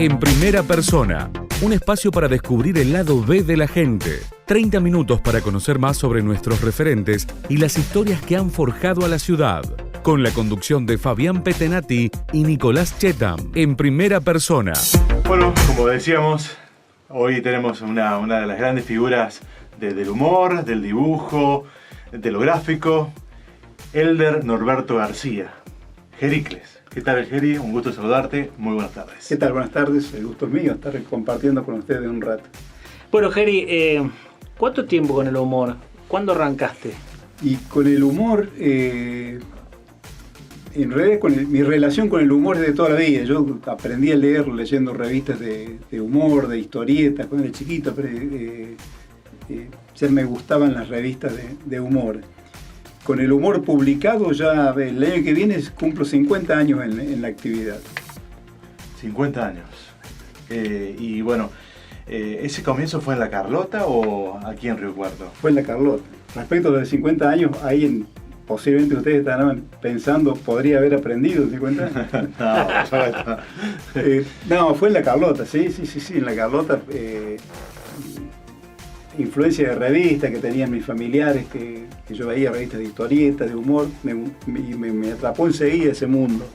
En primera persona, un espacio para descubrir el lado B de la gente. 30 minutos para conocer más sobre nuestros referentes y las historias que han forjado a la ciudad. Con la conducción de Fabián Petenati y Nicolás Chetam. En primera persona. Bueno, como decíamos, hoy tenemos una de las grandes figuras del humor, del dibujo, de lo gráfico, Elder Norberto García, Jericles. ¿Qué tal, Geri? Un gusto saludarte. Muy buenas tardes. ¿Qué tal? Buenas tardes. El gusto es mío estar compartiendo con ustedes un rato. Bueno, Geri, ¿cuánto tiempo con el humor? ¿Cuándo arrancaste? Y con el humor, en realidad mi relación con el humor es de toda la vida. Yo aprendí a leer leyendo revistas de humor, de historietas, cuando era chiquito, pero ya me gustaban las revistas de humor. Con el humor publicado ya el año que viene cumplo 50 años en la actividad. 50 años. Y bueno, ¿ese comienzo fue en La Carlota o aquí en Río Cuarto? Fue en La Carlota. Respecto a los 50 años, ahí posiblemente ustedes estarán pensando, ¿podría haber aprendido en 50 años? No, fue en La Carlota, sí, en La Carlota. Influencia de revistas que tenían mis familiares, que yo veía revistas de historietas, de humor, me atrapó enseguida ese mundo.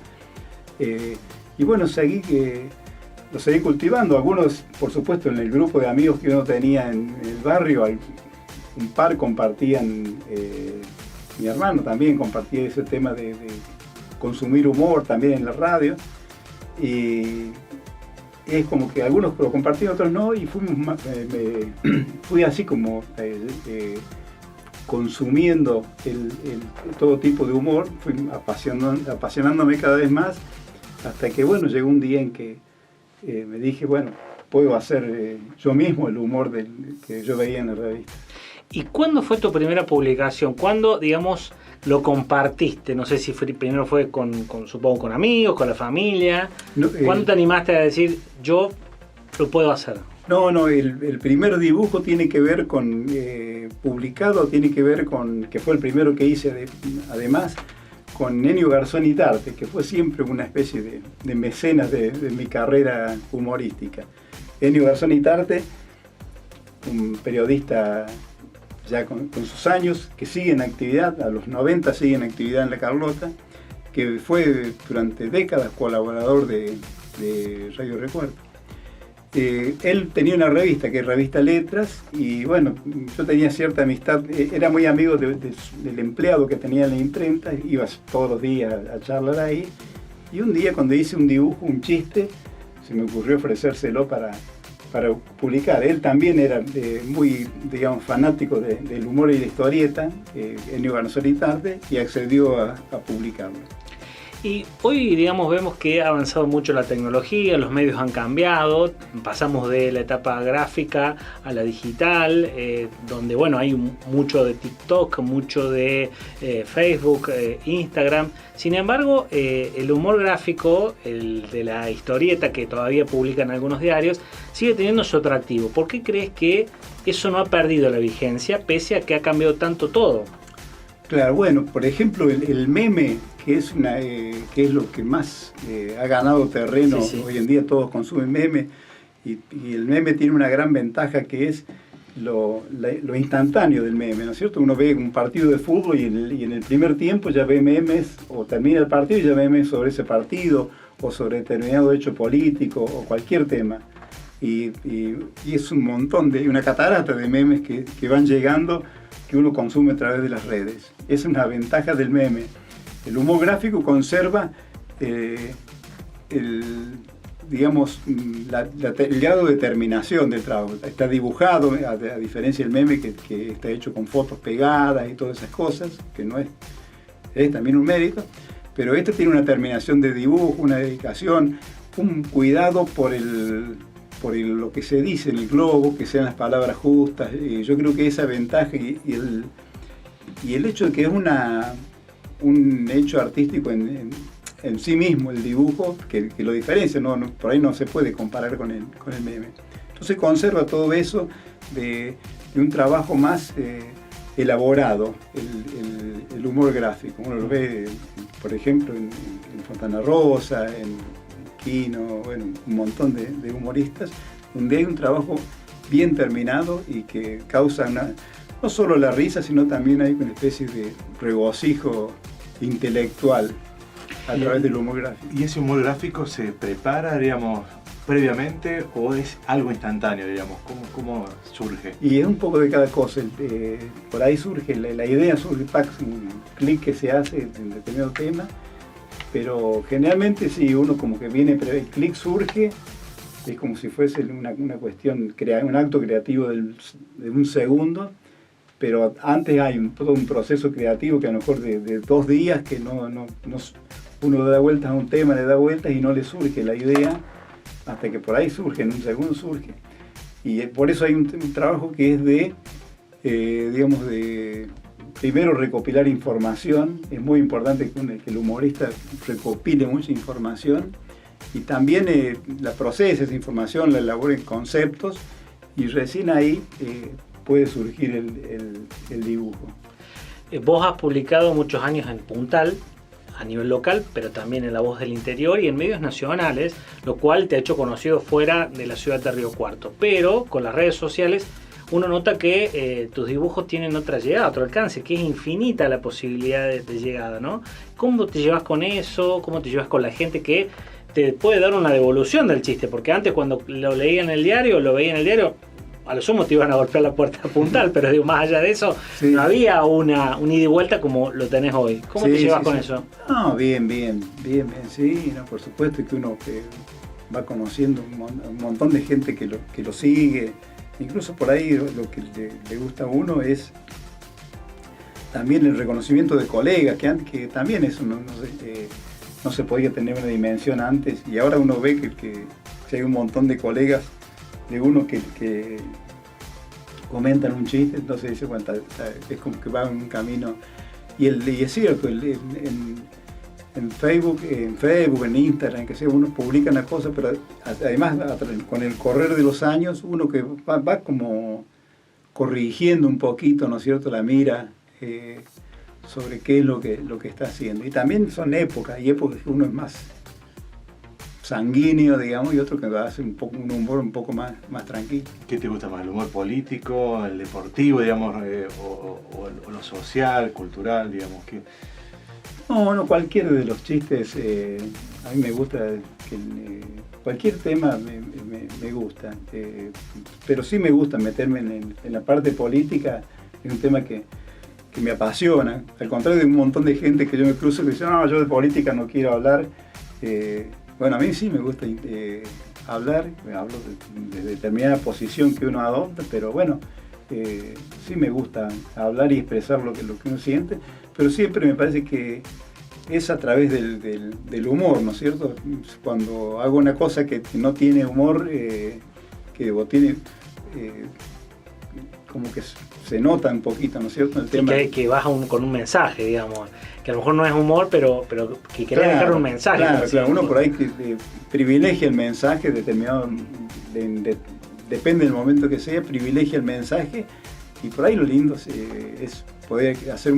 Y bueno, lo seguí cultivando. Algunos, por supuesto, en el grupo de amigos que uno tenía en el barrio, un par compartían, mi hermano también compartía ese tema de consumir humor también en la radio. Y es como que algunos lo compartían, otros no, y fui así como consumiendo todo tipo de humor, fui apasionándome cada vez más, hasta que bueno, llegó un día en que me dije, bueno, puedo hacer yo mismo el humor que yo veía en la revista. ¿Y cuándo fue tu primera publicación? ¿Cuándo, digamos, lo compartiste? No sé si primero fue supongo, con amigos, con la familia. No, ¿cuándo te animaste a decir, yo lo puedo hacer? No, el primer dibujo tiene que ver con, publicado, tiene que ver con, que fue el primero que hice, además, con Ennio Garzón-Itarte, que fue siempre una especie de mecenas de mi carrera humorística. Ennio Garzón-Itarte, un periodista ya con sus años, que sigue en actividad, a los 90 sigue en actividad en La Carlota, que fue durante décadas colaborador de Radio Recuerdo. Él tenía una revista, que es Revista Letras, y bueno, yo tenía cierta amistad, era muy amigo del empleado que tenía en la imprenta, ibas todos los días a charlar ahí, y un día cuando hice un dibujo, un chiste, se me ocurrió ofrecérselo para publicar. Él también era muy, digamos, fanático del humor y la historieta, Ennio Garzón-Itarte, y accedió a publicarlo. Y hoy, digamos, vemos que ha avanzado mucho la tecnología, los medios han cambiado, pasamos de la etapa gráfica a la digital, donde, bueno, hay mucho de TikTok, mucho de Facebook, Instagram. Sin embargo, el humor gráfico, el de la historieta que todavía publican algunos diarios, sigue teniendo su atractivo. ¿Por qué crees que eso no ha perdido la vigencia, pese a que ha cambiado tanto todo? Claro, bueno, por ejemplo, el meme, que es lo que más ha ganado terreno. Sí. Hoy en día todos consumen meme, y el meme tiene una gran ventaja, que es lo instantáneo del meme, ¿no es cierto? Uno ve un partido de fútbol y en el primer tiempo ya ve memes, o termina el partido y ya ve memes sobre ese partido, o sobre determinado hecho político, o cualquier tema. Y es un montón una catarata de memes que van llegando, que uno consume a través de las redes. Es una ventaja del meme. El humor gráfico conserva el grado de terminación del trabajo. Está dibujado, a diferencia del meme que está hecho con fotos pegadas y todas esas cosas, que no es también un mérito, pero este tiene una terminación de dibujo, una dedicación, un cuidado por lo que se dice en el globo, que sean las palabras justas. Yo creo que esa ventaja y el hecho de que es un hecho artístico en sí mismo, el dibujo, que lo diferencia, por ahí no se puede comparar con el meme. Entonces conserva todo eso de un trabajo más elaborado, el humor gráfico. Uno lo ve, por ejemplo, en Fontana Rosa, Quino, bueno, un montón de humoristas, donde hay un trabajo bien terminado y que causa no solo la risa, sino también hay una especie de regocijo intelectual a través del humor gráfico. ¿Y ese humor gráfico se prepara, digamos, previamente o es algo instantáneo, digamos? ¿Cómo surge? Y es un poco de cada cosa. Por ahí surge, la idea surge, un clic que se hace en determinado tema, pero generalmente si uno como que viene, pero el clic surge, es como si fuese una cuestión, un acto creativo de un segundo, pero antes hay todo un proceso creativo que a lo mejor de 2 días que uno le da vueltas a un tema, le da vueltas y no le surge la idea, hasta que por ahí surge, en un segundo surge. Y por eso hay un trabajo que es digamos, de primero recopilar información. Es muy importante que el humorista recopile mucha información y también la procese esa información, la elabore en conceptos y recién ahí puede surgir el dibujo. Vos has publicado muchos años en Puntal, a nivel local, pero también en La Voz del Interior y en medios nacionales, lo cual te ha hecho conocido fuera de la ciudad de Río Cuarto. Pero con las redes sociales uno nota que tus dibujos tienen otra llegada, otro alcance, que es infinita la posibilidad de llegada, ¿no? ¿Cómo te llevas con eso? ¿Cómo te llevas con la gente que te puede dar una devolución del chiste? Porque antes cuando lo leía en el diario, a lo sumo te iban a golpear la puerta a Puntal, pero digo, más allá de eso, sí, no había un ida y vuelta como lo tenés hoy. ¿Cómo te llevas con eso? No, bien, sí, no, por supuesto que uno que va conociendo un montón de gente que lo sigue, incluso por ahí lo que le gusta a uno es también el reconocimiento de colegas, que antes que también eso no se podía tener una dimensión antes, y ahora uno ve que hay un montón de colegas de uno que comentan un chiste, entonces dice, bueno, es como que va en un camino. Y es cierto, en Facebook, en Instagram, que sea, uno publica una cosa, pero además con el correr de los años, uno que va como corrigiendo un poquito, ¿no es cierto?, la mira sobre qué es lo que está haciendo. Y también son épocas, hay épocas que uno es más sanguíneo, digamos, y otro que hace un humor un poco más tranquilo. ¿Qué te gusta más, el humor político, el deportivo, digamos, o lo social, cultural, digamos? No, cualquiera de los chistes, a mí me gusta, cualquier tema me gusta, pero sí me gusta meterme en la parte política, es un tema que me apasiona, al contrario de un montón de gente que yo me cruzo que dice, no, yo de política no quiero hablar. Bueno, a mí sí me gusta hablar, hablo de determinada posición que uno adopta, pero bueno, sí me gusta hablar y expresar lo que uno siente, pero siempre me parece que es a través del humor, ¿no es cierto? Cuando hago una cosa que no tiene humor, como que se nota un poquito, ¿no es cierto? El tema que vas con un mensaje, digamos, que a lo mejor no es humor, pero que querés dejar un mensaje. Claro, uno por ahí que privilegia el mensaje determinado, depende del momento que sea, privilegia el mensaje, y por ahí lo lindo es poder hacer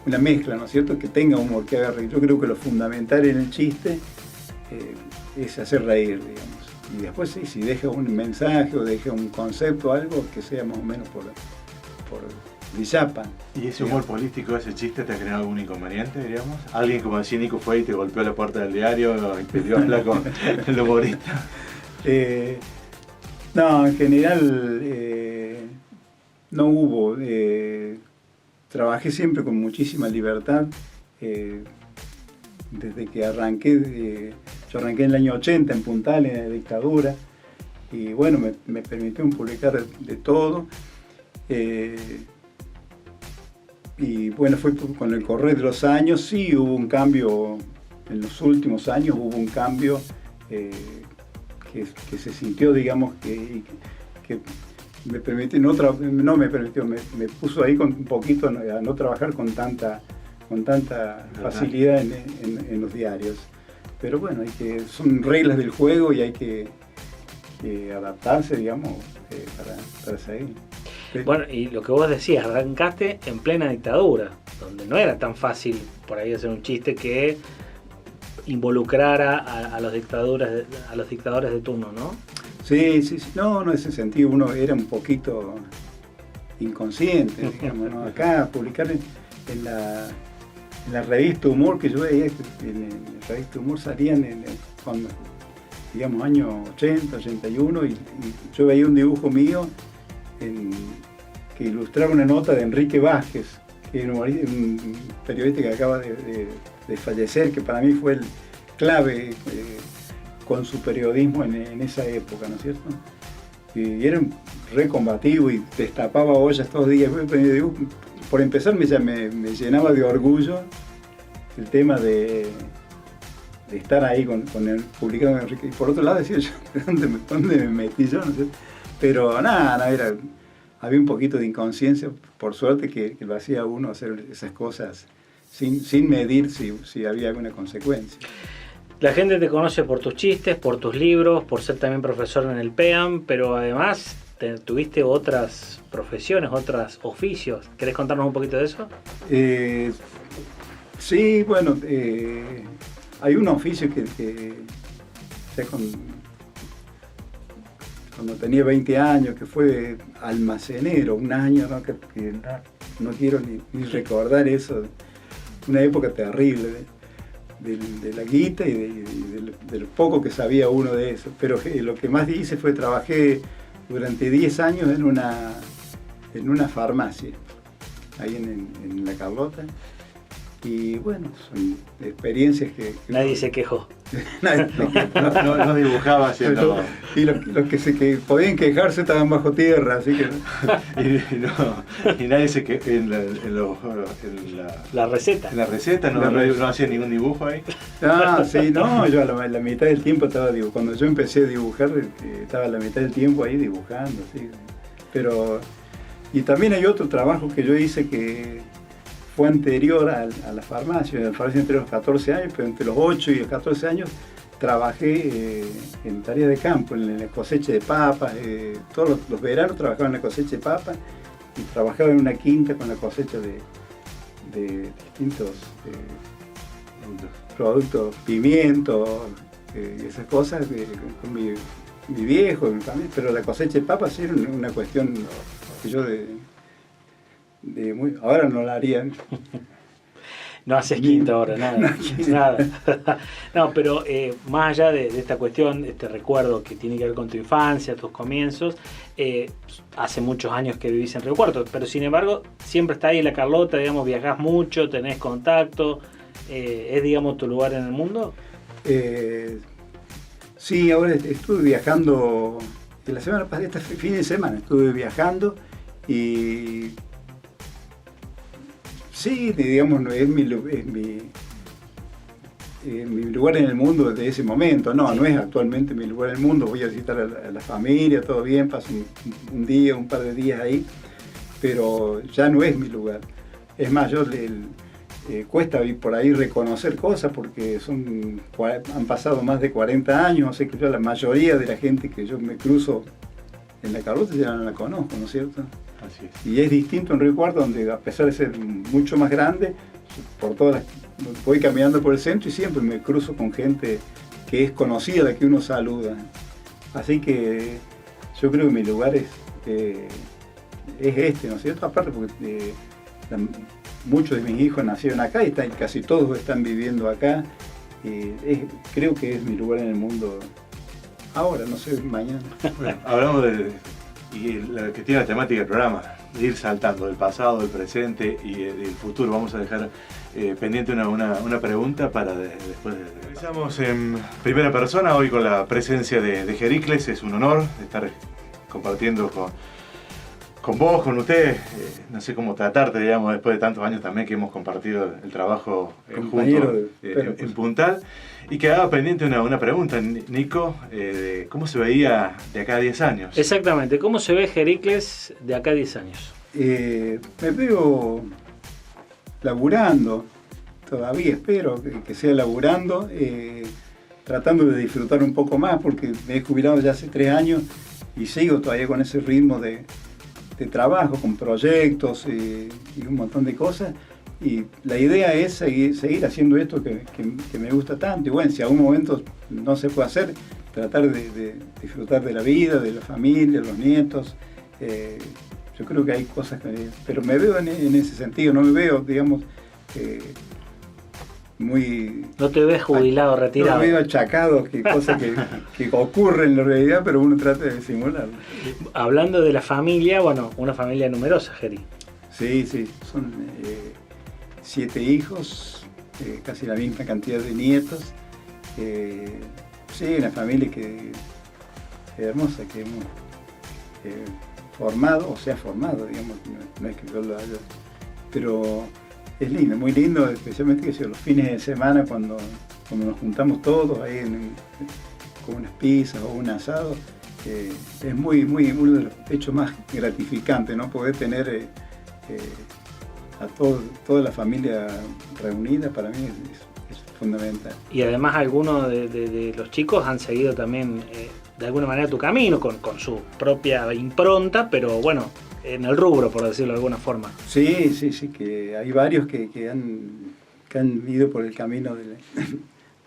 una mezcla, ¿no es cierto?, que tenga humor, que haga reír. Yo creo que lo fundamental en el chiste es hacer reír, digamos. Y después sí, si deja un mensaje o deja un concepto, algo que sea más o menos por Villapa. ¿Y ese humor político, ese chiste, te ha generado algún inconveniente, digamos? ¿Alguien, como decía Nico, fue y te golpeó la puerta del diario y te dio a hablar con el humorista? No, en general no hubo. Trabajé siempre con muchísima libertad. Desde que arranqué, yo arranqué en el año 80 en Puntal, en la dictadura, y bueno, me permitió publicar de todo. Y bueno, fue con el correr de los años, sí hubo un cambio, en los últimos años hubo un cambio que se sintió, digamos, que me permitió, me puso ahí con un poquito a no trabajar con tanta facilidad en los diarios. Pero bueno, son reglas del juego y hay que adaptarse, digamos, para seguir. Bueno, y lo que vos decías, arrancaste en plena dictadura, donde no era tan fácil por ahí hacer un chiste que involucrara a los dictadores de turno, ¿no? Sí, sí, sí. No, en ese sentido uno era un poquito inconsciente, digamos, ¿no? Acá publicar en la revista Humor que yo veía, en la revista Humor salían cuando, digamos, años 80, 81, y yo veía un dibujo mío que ilustraba una nota de Enrique Vázquez, que era un periodista que acaba de fallecer, que para mí fue el clave con su periodismo en esa época, ¿no es cierto? Y era re combativo y destapaba ollas todos los días. Por empezar me llenaba de orgullo el tema de estar ahí con el publicado de Enrique. Y por otro lado decía yo, ¿dónde me metí yo? ¿No es cierto? Pero nada, había un poquito de inconsciencia, por suerte que lo hacía uno hacer esas cosas sin medir si había alguna consecuencia. La gente te conoce por tus chistes, por tus libros, por ser también profesor en el PEAM, pero además tuviste otras profesiones, otros oficios. ¿Querés contarnos un poquito de eso? Sí, bueno, hay un oficio que cuando tenía 20 años, que fue almacenero, un año, ¿no? que no quiero ni recordar eso, una época terrible de la guita y de lo poco que sabía uno de eso. Pero lo que más hice trabajé durante 10 años en una farmacia, ahí en La Carlota. Y bueno, son experiencias que nadie se quejó. No dibujaba haciendo... Y los que podían quejarse estaban bajo tierra, así que... y nadie se quejó la receta. En la receta no hacía ningún dibujo ahí. Sí, no, yo a la mitad del tiempo estaba dibujando. Cuando yo empecé a dibujar, estaba a la mitad del tiempo ahí dibujando, sí. Pero... Y también hay otro trabajo que yo hice que fue anterior a la farmacia. En la farmacia entre los 14 años, pero entre los 8 y los 14 años trabajé en tareas de campo, en la cosecha de papas. Todos los veranos trabajaba en la cosecha de papas y trabajaba en una quinta con la cosecha de distintos productos, pimientos y esas cosas, con mi viejo, mi familia. Pero la cosecha de papas sí era una cuestión que yo ahora no la haría. No haces quinta ahora, nada. Nada. No, pero más allá de esta cuestión, este recuerdo que tiene que ver con tu infancia, tus comienzos, hace muchos años que vivís en Río Cuarto, pero sin embargo siempre está ahí en La Carlota, digamos, viajás mucho, tenés contacto, ¿es, digamos, tu lugar en el mundo? Sí, ahora estuve viajando, la semana pasada, este fin de semana estuve viajando y... Sí, digamos, es mi lugar en el mundo desde ese momento. No es actualmente mi lugar en el mundo. Voy a visitar a la familia, todo bien, paso un día, un par de días ahí, pero ya no es mi lugar. Es más, cuesta por ahí reconocer cosas porque han pasado más de 40 años, sé que yo la mayoría de la gente que yo me cruzo en La Carlota ya no la conozco, ¿no es cierto? Así es. Y es distinto en Río Cuarto, donde a pesar de ser mucho más grande, voy caminando por el centro y siempre me cruzo con gente que es conocida, de que uno saluda. Así que yo creo que mi lugar es este, ¿no es cierto? Aparte porque muchos de mis hijos nacieron acá y casi todos están viviendo acá. Creo que es mi lugar en el mundo ahora, no sé, mañana. Bueno, hablamos y la que tiene la temática del programa, de ir saltando del pasado, del presente y del futuro. Vamos a dejar pendiente una pregunta para después. Empezamos en primera persona hoy con la presencia de Jericles. Es un honor estar compartiendo con vos, con usted. No sé cómo tratarte, digamos, después de tantos años también que hemos compartido el trabajo juntos en Puntal. Y quedaba pendiente una pregunta, Nico, ¿cómo se veía de acá a 10 años? Exactamente, ¿cómo se ve Jericles de acá a 10 años? Me veo laburando, todavía espero que sea laburando, tratando de disfrutar un poco más, porque me he jubilado ya hace 3 años y sigo todavía con ese ritmo de trabajo, con proyectos y un montón de cosas. Y la idea es seguir haciendo esto que me gusta tanto. Y bueno, si a algún momento no se puede hacer, tratar de disfrutar de la vida, de la familia, de los nietos. Yo creo que hay cosas pero me veo en ese sentido, no me veo, digamos, muy... No te ves jubilado, retirado. No me veo achacado, cosas que ocurren en la realidad, pero uno trata de simularlo. Hablando de la familia, bueno, una familia numerosa, Geri. Sí, son 7 hijos, casi la misma cantidad de nietos. Sí, una familia que hermosa, que hemos formado, o se ha formado, digamos, no es que yo lo haya, pero es lindo, muy lindo, especialmente que los fines de semana cuando nos juntamos todos ahí con unas pizzas o un asado, es muy uno de los hechos más gratificantes, ¿no? Poder tener a toda la familia reunida, para mí es fundamental. Y además algunos de los chicos han seguido también de alguna manera tu camino con su propia impronta, pero bueno, en el rubro, por decirlo de alguna forma. Sí, que hay varios que han ido por el camino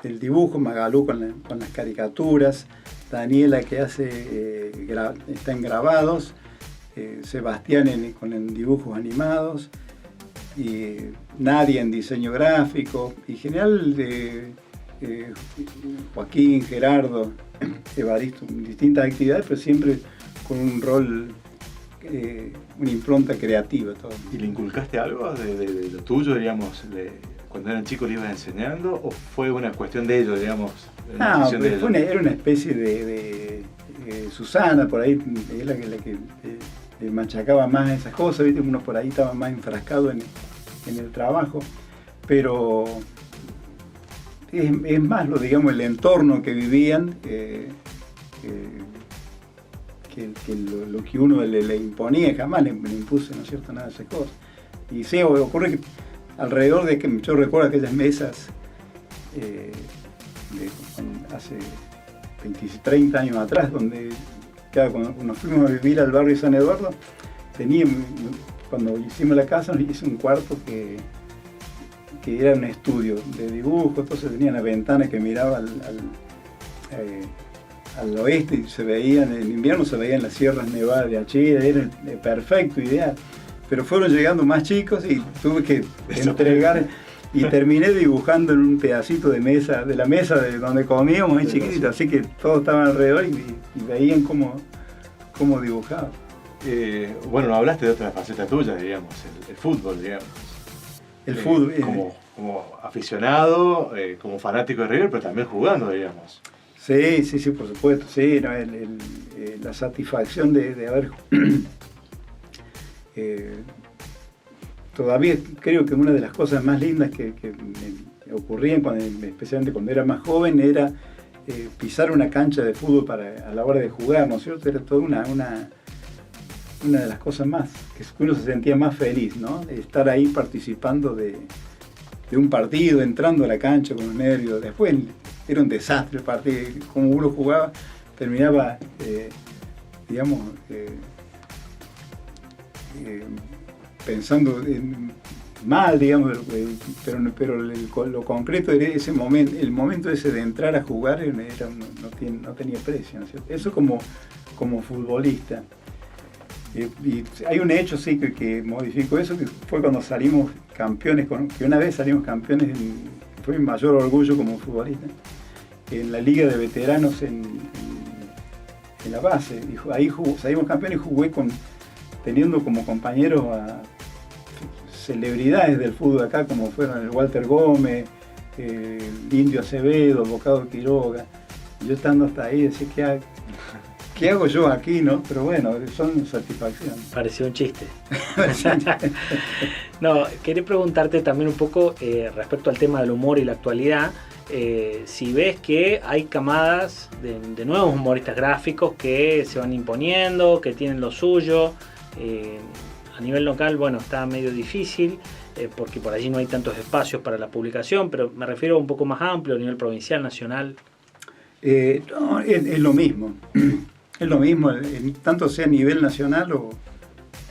del dibujo. Magalú con las caricaturas, Daniela que está en grabados, Sebastián con dibujos animados, y Nadia en diseño gráfico, y en general Joaquín, Gerardo, Evaristo, en distintas actividades, pero siempre con un rol, una impronta creativa. Todo. ¿Y le inculcaste algo de lo tuyo, digamos, cuando eran chicos le ibas enseñando, o fue una cuestión de ellos, digamos? Era una especie de Susana, por ahí, es la que machacaba más esas cosas, ¿viste? Uno por ahí estaba más enfrascado en el trabajo, pero es más digamos, el entorno que vivían que lo que uno le imponía. Jamás le impuse, ¿no es cierto?, nada de esas cosas. Y sí, ocurre que alrededor de que yo recuerdo aquellas mesas hace 30 años atrás, donde cuando nos fuimos a vivir al barrio San Eduardo, cuando hicimos la casa, nos hizo un cuarto que era un estudio de dibujo, entonces tenía una ventana que miraba al oeste y se veían, en invierno se veían las sierras nevadas de Achira, era perfecto, ideal. Pero fueron llegando más chicos y tuve que entregar, y terminé dibujando en un pedacito de la mesa de donde comíamos, muy chiquitito, así que todos estaban alrededor y veían cómo dibujaba. Bueno, hablaste de otra faceta tuya, digamos, el fútbol, digamos. El fútbol. Como aficionado, como fanático de River, pero también jugando, digamos. Sí, por supuesto, sí, ¿no? La satisfacción de haber... todavía creo que una de las cosas más lindas que me ocurrían, especialmente cuando era más joven, era pisar una cancha de fútbol a la hora de jugar, ¿no es cierto? Era toda una de las cosas más, que uno se sentía más feliz, ¿no? Estar ahí participando de un partido, entrando a la cancha con los nervios. Después era un desastre el partido, como uno jugaba, terminaba, pensando mal, digamos, pero lo concreto era ese momento, el momento ese de entrar a jugar no tenía precio, ¿no es cierto? Eso como futbolista. Y hay un hecho sí que modificó eso, que fue cuando salimos campeones, que una vez salimos campeones, fue mi mayor orgullo como futbolista, en la liga de veteranos en la base. Y ahí salimos campeones y jugué teniendo como compañeros a celebridades del fútbol acá, como fueron el Walter Gómez, el Indio Acevedo, el Bocado Quiroga. Y yo estando hasta ahí decía, ¿qué hago yo aquí, no? Pero bueno, son satisfacciones. Pareció un chiste. No, quería preguntarte también un poco respecto al tema del humor y la actualidad. Si ves que hay camadas de nuevos humoristas gráficos que se van imponiendo, que tienen lo suyo. A nivel local, bueno, está medio difícil porque por allí no hay tantos espacios para la publicación, pero me refiero a un poco más amplio, a nivel provincial, nacional. No, es lo mismo. Es lo mismo, tanto sea a nivel nacional o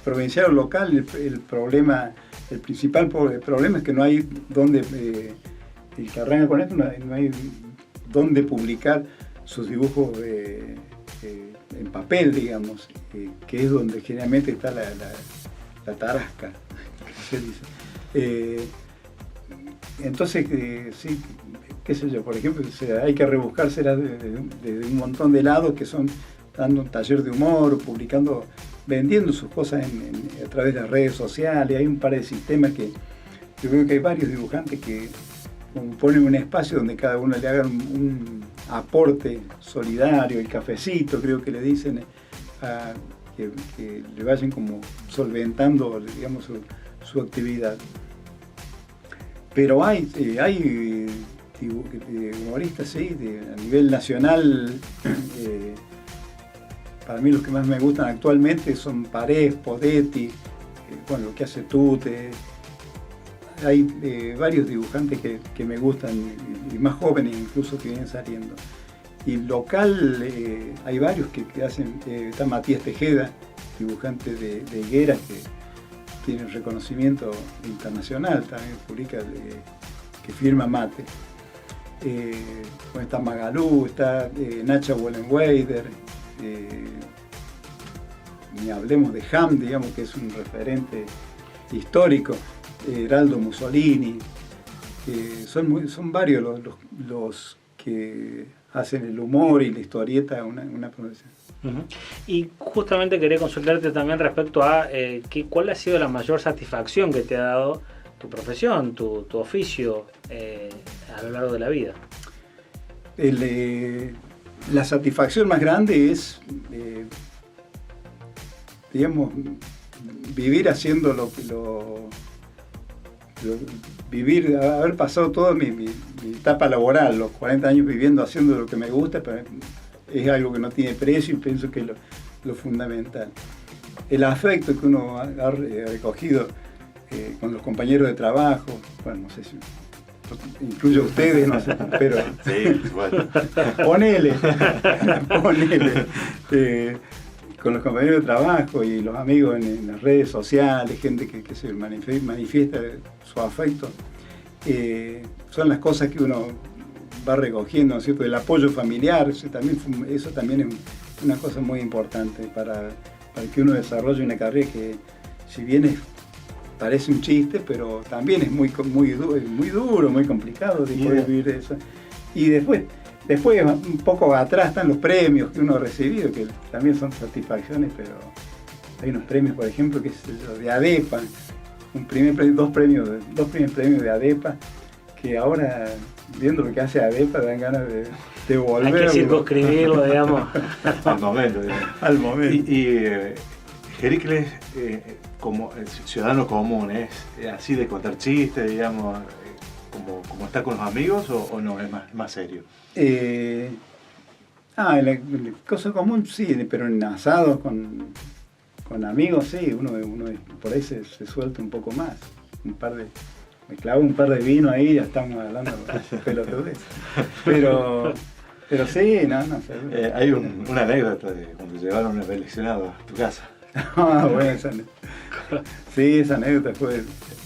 provincial o local, el problema el principal problema es que no hay donde, el que arranca con esto, no hay donde publicar sus dibujos en papel, digamos, que es donde generalmente está la tarasca, que se dice. Entonces, sí, qué sé yo, por ejemplo, hay que rebuscársela de un montón de lados que son dando un taller de humor, publicando, vendiendo sus cosas a través de las redes sociales. Hay un par de sistemas que yo creo que hay varios dibujantes que ponen un espacio donde cada uno le haga un aporte solidario, el cafecito, creo que le dicen, que le vayan como solventando, digamos, su actividad. Pero hay humoristas, sí, a nivel nacional. Para mí los que más me gustan actualmente son Parés, Podetti, bueno, lo que hace Tute. Hay varios dibujantes que me gustan, y más jóvenes incluso, que vienen saliendo. Y local hay varios que hacen, está Matías Tejeda, dibujante de Higueras, que tiene reconocimiento internacional, también publica, que firma Mate. Bueno, está Magalú, está Nacha Wallenweider, ni hablemos de Ham, digamos, que es un referente histórico, Heraldo Mussolini. Son varios los que hacen el humor y la historieta una profesión. Uh-huh. Y justamente quería consultarte también respecto a cuál ha sido la mayor satisfacción que te ha dado tu profesión, tu oficio a lo largo de la vida. La satisfacción más grande es, digamos, vivir haciendo vivir, haber pasado toda mi etapa laboral, los 40 años viviendo haciendo lo que me gusta, pero es algo que no tiene precio y pienso que es lo fundamental. El afecto que uno ha recogido con los compañeros de trabajo, bueno, no sé si incluyo a ustedes, no sé, pero sí, bueno. ponele, con los compañeros de trabajo y los amigos en las redes sociales, gente que se manifiesta su afecto, son las cosas que uno va recogiendo, ¿no es cierto? El apoyo familiar, eso también es una cosa muy importante para que uno desarrolle una carrera que, si bien parece un chiste, pero también es muy duro, muy complicado de poder vivir de eso. Y después, un poco atrás están los premios que uno ha recibido, que también son satisfacciones, pero hay unos premios, por ejemplo, que es de ADEPA, dos primeros premios de ADEPA, que ahora, viendo lo que hace ADEPA, dan ganas de volver. Hay que circunscribirlo, digamos. Al momento. Al momento. Y Jericles, como ciudadano común, ¿es así de contar chistes, digamos, como está con los amigos, o no, es más serio? La cosa común sí, pero en asados con amigos sí, uno por ahí se suelta un poco más. Me clavo un par de vino ahí, ya estamos hablando pelotudez. Pero sí, no sé. Hay una anécdota de cuando llevaron un seleccionado a tu casa. Bueno, esa anécdota. Sí, esa anécdota fue...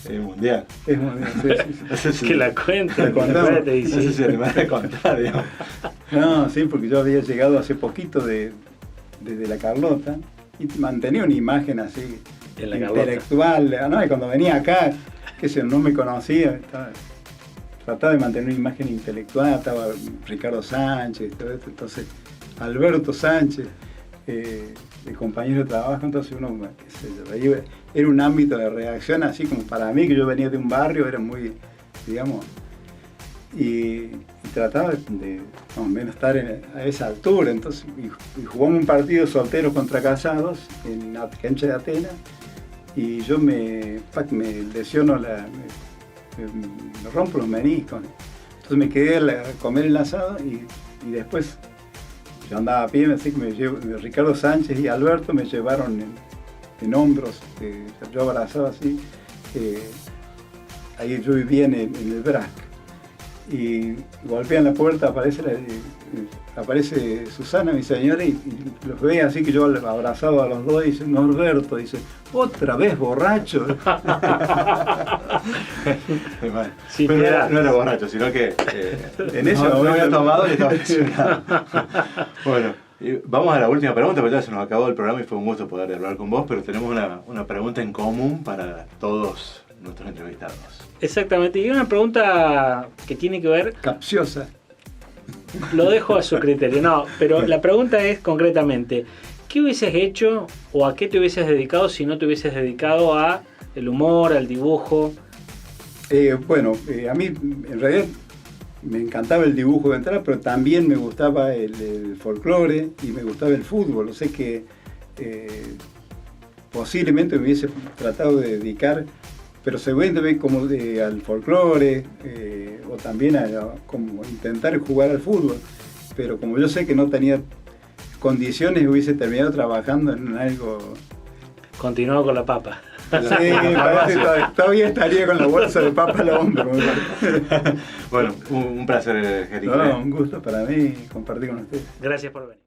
Es mundial. Es mundial, sí. Que la cuente. No sé si le van a contar, digamos. No, sí, porque yo había llegado hace poquito desde La Carlota y mantenía una imagen así intelectual. ¿No? Y cuando venía acá, qué sé yo, no me conocía, trataba de mantener una imagen intelectual, estaba Ricardo Sánchez, todo esto, entonces Alberto Sánchez, de compañero de trabajo, entonces uno, qué sé yo, ahí era un ámbito de reacción así como para mí, que yo venía de un barrio, era muy, digamos, y trataba de más o menos estar a esa altura, entonces, y jugamos un partido solteros contra casados en la cancha de Atenas, y yo me lesiono, me rompo los meniscos, entonces me quedé a comer el asado y después yo andaba a pie, así que Ricardo Sánchez y Alberto me llevaron en hombros, yo abrazado así, ahí yo vivía en el BRAC, y golpean la puerta, aparece Susana, mi señora, y los ve así que yo abrazado a los dos, y dice, Norberto, dice, ¿otra vez borracho? Sí, pero no era borracho, sino que en ese no momento había tomado y estaba lesionado. Bueno, y vamos a la última pregunta, porque ya se nos acabó el programa y fue un gusto poder hablar con vos, pero tenemos una pregunta en común para todos nuestros entrevistados. Exactamente, y una pregunta que tiene que ver, Capciosa. lo dejo a su criterio, no, pero la pregunta es concretamente, ¿qué hubieses hecho o a qué te hubieses dedicado si no te hubieses dedicado a el humor, al dibujo? A mí en realidad me encantaba el dibujo de entrada, pero también me gustaba el folclore y me gustaba el fútbol. O sea que posiblemente me hubiese tratado de dedicar, pero seguramente como al folclore o también a como intentar jugar al fútbol. Pero como yo sé que no tenía condiciones, hubiese terminado trabajando en algo. Continuado con la papa. Sí, parece todavía estaría con la bolsa de papa al hombro. Bueno, un placer, Jericó. No, un gusto para mí compartir con ustedes. Gracias por venir.